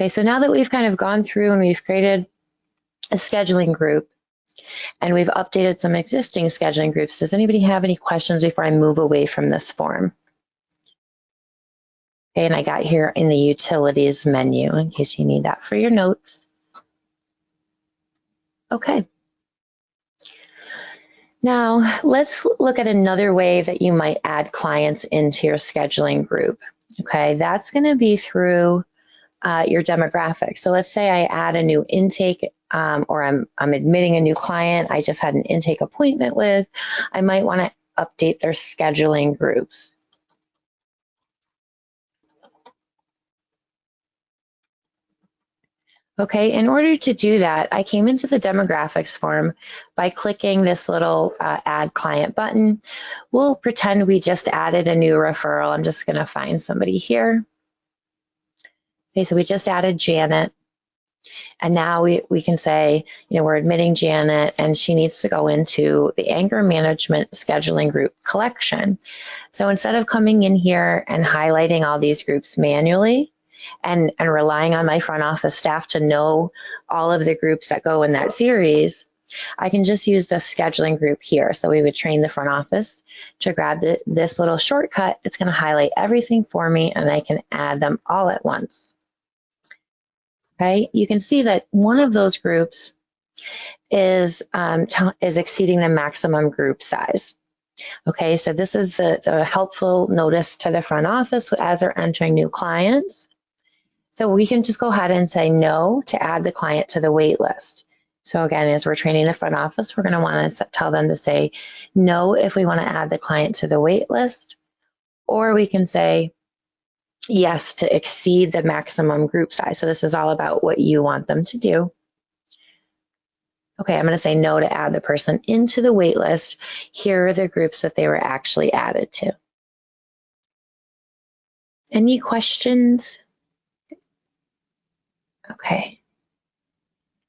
Okay, so now that we've kind of gone through and we've created a scheduling group and we've updated some existing scheduling groups, does anybody have any questions before I move away from this form? Okay, and I got here in the utilities menu in case you need that for your notes. Okay. Now, let's look at another way that you might add clients into your scheduling group. Okay, that's going to be through your demographics. So let's say I add a new intake or I'm admitting a new client I just had an intake appointment with. I might want to update their scheduling groups. Okay, in order to do that, I came into the demographics form by clicking this little add client button. We'll pretend we just added a new referral. I'm just going to find somebody here. Okay, so we just added Janet. And now we can say, you know, we're admitting Janet and she needs to go into the anger management scheduling group collection. So instead of coming in here and highlighting all these groups manually and relying on my front office staff to know all of the groups that go in that series, I can just use the scheduling group here. So we would train the front office to grab this little shortcut. It's going to highlight everything for me and I can add them all at once. Okay, you can see that one of those groups is exceeding the maximum group size. Okay, so this is the helpful notice to the front office as they're entering new clients. So we can just go ahead and say no to add the client to the wait list. So again, as we're training the front office, we're going to want to tell them to say no if we want to add the client to the wait list, or we can say yes to exceed the maximum group size. So this is all about what you want them to do. Okay, I'm going to say no to add the person into the wait list. Here are the groups that they were actually added to. Any questions? Okay.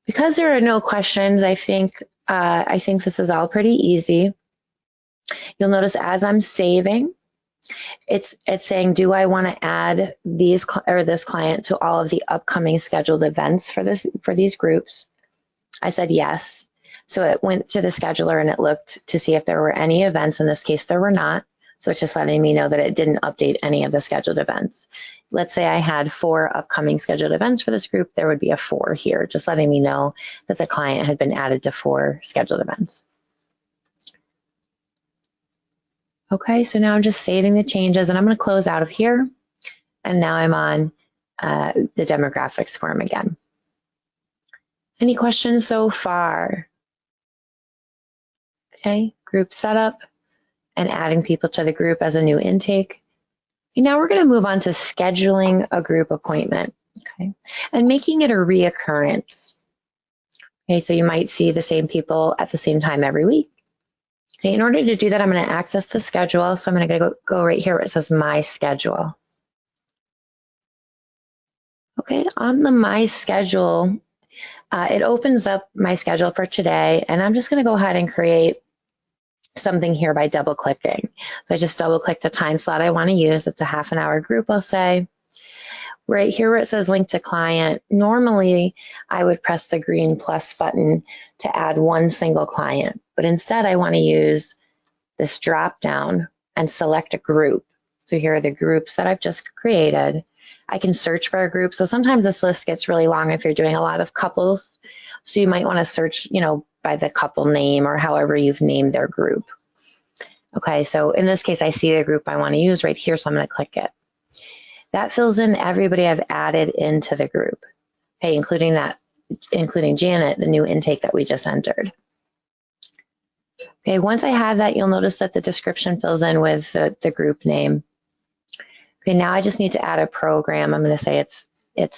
Because there are no questions, I think this is all pretty easy. You'll notice as I'm saving, it's saying, do I want to add this client to all of the upcoming scheduled events for these groups? I said yes. So it went to the scheduler and it looked to see if there were any events. In this case, there were not. So it's just letting me know that it didn't update any of the scheduled events. Let's say I had 4 upcoming scheduled events for this group. There would be a 4 here, just letting me know that the client had been added to 4 scheduled events. Okay, so now I'm just saving the changes and I'm going to close out of here. And now I'm on the demographics form again. Any questions so far? Okay, group setup and adding people to the group as a new intake. And now we're going to move on to scheduling a group appointment, okay, and making it a reoccurrence. Okay, so you might see the same people at the same time every week. Okay, in order to do that, I'm going to access the schedule. So I'm going to go right here where it says My Schedule. Okay, on the My Schedule, it opens up my schedule for today, and I'm just going to go ahead and create something here by double clicking. So I just double click the time slot I want to use. It's a half-an-hour group, I'll say. Right here where it says link to client, normally I would press the green plus button to add one single client, but instead I want to use this drop down and select a group. So here are the groups that I've just created. I can search for a group. So sometimes this list gets really long if you're doing a lot of couples. So you might want to search, you know, by the couple name or however you've named their group. Okay, so in this case, I see the group I want to use right here, so I'm going to click it. That fills in everybody I've added into the group, okay, including Janet, the new intake that we just entered. Okay, once I have that, you'll notice that the description fills in with the group name. Okay, now I just need to add a program. I'm going to say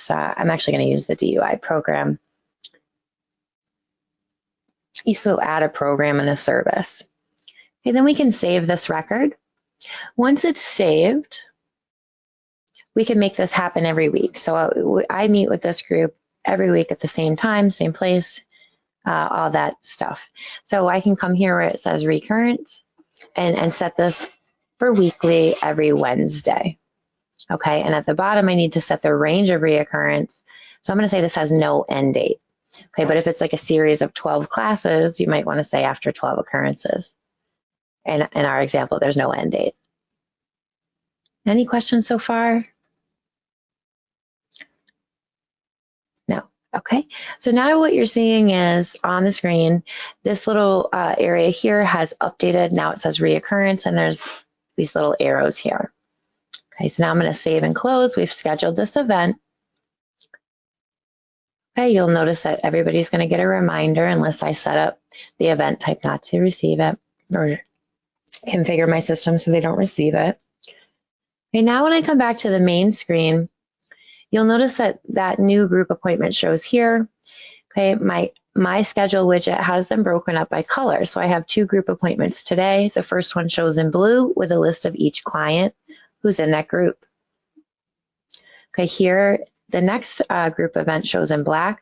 I'm actually going to use the DUI program. You still add a program and a service. Okay, then we can save this record. Once it's saved, we can make this happen every week. So I meet with this group every week at the same time, same place, all that stuff. So I can come here where it says recurrent and set this for weekly every Wednesday. Okay, and at the bottom, I need to set the range of reoccurrence. So I'm going to say this has no end date. Okay, but if it's like a series of 12 classes, you might want to say after 12 occurrences. And in our example, there's no end date. Any questions so far? No. Okay, so now what you're seeing is on the screen, this little area here has updated. Now it says reoccurrence, and there's these little arrows here. Okay, so now I'm going to save and close. We've scheduled this event. Okay, you'll notice that everybody's going to get a reminder unless I set up the event type not to receive it or configure my system so they don't receive it. Okay, now when I come back to the main screen, you'll notice that that new group appointment shows here. Okay, my schedule widget has them broken up by color. So I have 2 group appointments today. The first one shows in blue with a list of each client who's in that group. Okay, here, the next group event shows in black.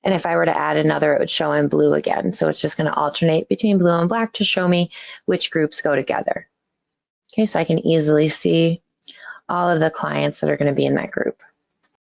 And if I were to add another, it would show in blue again. So it's just going to alternate between blue and black to show me which groups go together. Okay, so I can easily see all of the clients that are going to be in that group.